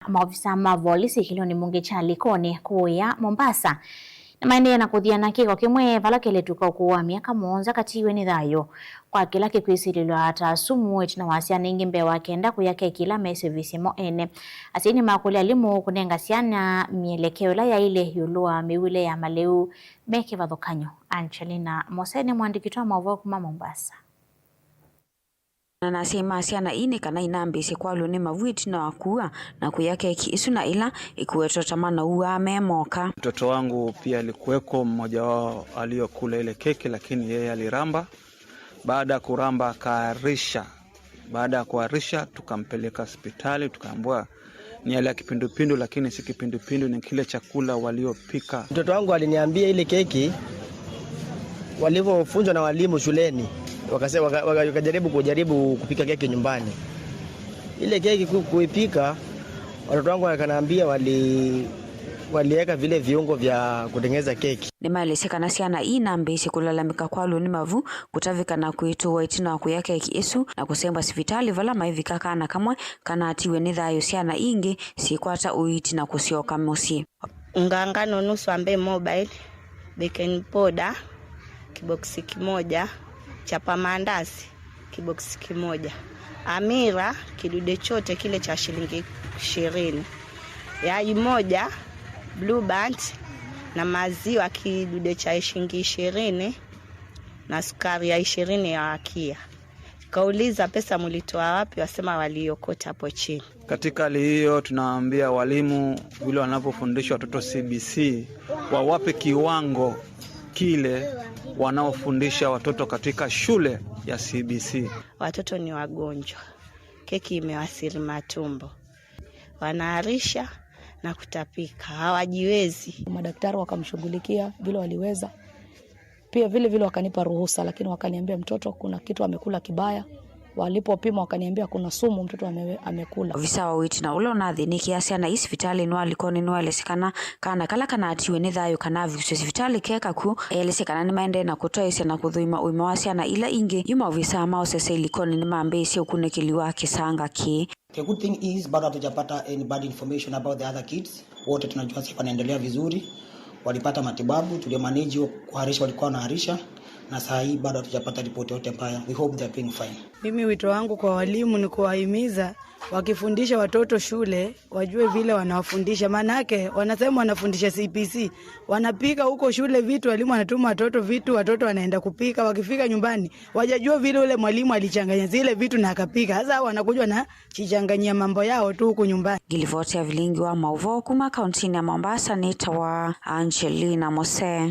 Maofisa ma polisi kiloni mungi cha Likoni kuya Mombasa na maeneo na kuthiana kiko kimwe vala keletuka kuwa miaka monza katiwe ni thayo kwa kila kikwisirilo hata sumu etina wasiana ingi mbewa kenda kuyake kila mese visimo ene asini makuli alimu kunenga siana mielekeo la ya ile yulua miwile ya maleu meke vadhokanyo. Angelina Mosene mwandikitwa mauvo kuma Mombasa. Na nasema asiana ine kana inambisi kwa lune mavuiti na wakua na kuyake isu na ila ikuweto tamana uwa memoka. Mtoto wangu pia alikuweko, mmoja wao aliyokula ile keki, lakini yeye aliramba. Baada ya kuramba akaarisha. Baada ya kuarisha tukampeleka hospitali, tukaambiwa ni yale ya kipindupindu, lakini si kipindupindu, ni kile chakula waliopika. Mtoto wangu aliniambia ile keki walivyofunzwa na walimu shuleni, wakajaribu kupika keki nyumbani. Ile keki kuipika, watoto wangu wakaniambia waliweka vile viungo vya kutengeneza keki. Nimaeleseka na siana inambisi kulalamika kwa luni mavu kutavika na kuituwa itina waku yake isu na kusemba sivitali vala maivika kana kamwe kana atiwe nidhayo siana ingi sikwata uiti na kusioka mosi. Ngangano nusu ambe mobile, baking powder, kiboksi kimoja, chapa mandazi, kiboksi kimoja, amira, kidude chote kile cha shilingi 20, yai moja, blue band, na maziwa kidude cha shilingi 20, na sukari ya 20 ya wakia. Kauliza pesa mulitoa wapi, wasema waliokota hapo chini. Katika hali hiyo tunawaambia walimu vile wanapofundisha watoto CBC wawape kiwango kile wanaofundisha watoto katika shule ya CBC. Watoto ni wagonjwa. Keki imewasiri matumbo. Wanaarisha na kutapika. Hawajiwezi. Madaktari wakamshughulikia vile waliweza. Pia vile wakanipa ruhusa, lakini wakaniambia mtoto kuna kitu amekula kibaya. Walipopima wakaniambia kuna sumu mtoto amekula. Visa wa witi na ulo na dhini kiasi na isi vitali nwa likoni nwa elesekana kana kala kana atiwe nidhayo kana vikusi vitali keka ku elesekana ni maende na kutoa isi na kudhuima uimawasi na ila inge yuma visa mao sese likoni ni maambe isi ukune kiliwa kisanga ki. The good thing is bado hatujapata any bad information about the other kids. Wote tunajua sifa wanaendelea vizuri. Walipata matibabu, tuliomanage kuharisha walikuwa wanaharisha. Na saa hii bado hatujapata ripoti yote mbaya. We hope they are doing fine. Mimi wito wangu kwa walimu ni kuwahimiza wakifundisha watoto shule wajue vile wanawafundisha, manake wanasema wanafundisha CPC, wanapika huko shule vitu, walimu wanatuma watoto vitu, watoto wanaenda kupika, wakifika nyumbani wajajua vile ule mwalimu alichanganya zile vitu na akapika. Sasa wanakuja na chichanganyia mambo yao tu huko nyumbani. Gilivoti ya vilingi wa Mauvo kuma kauntini ya Mombasa, nita wa Angelina Mose.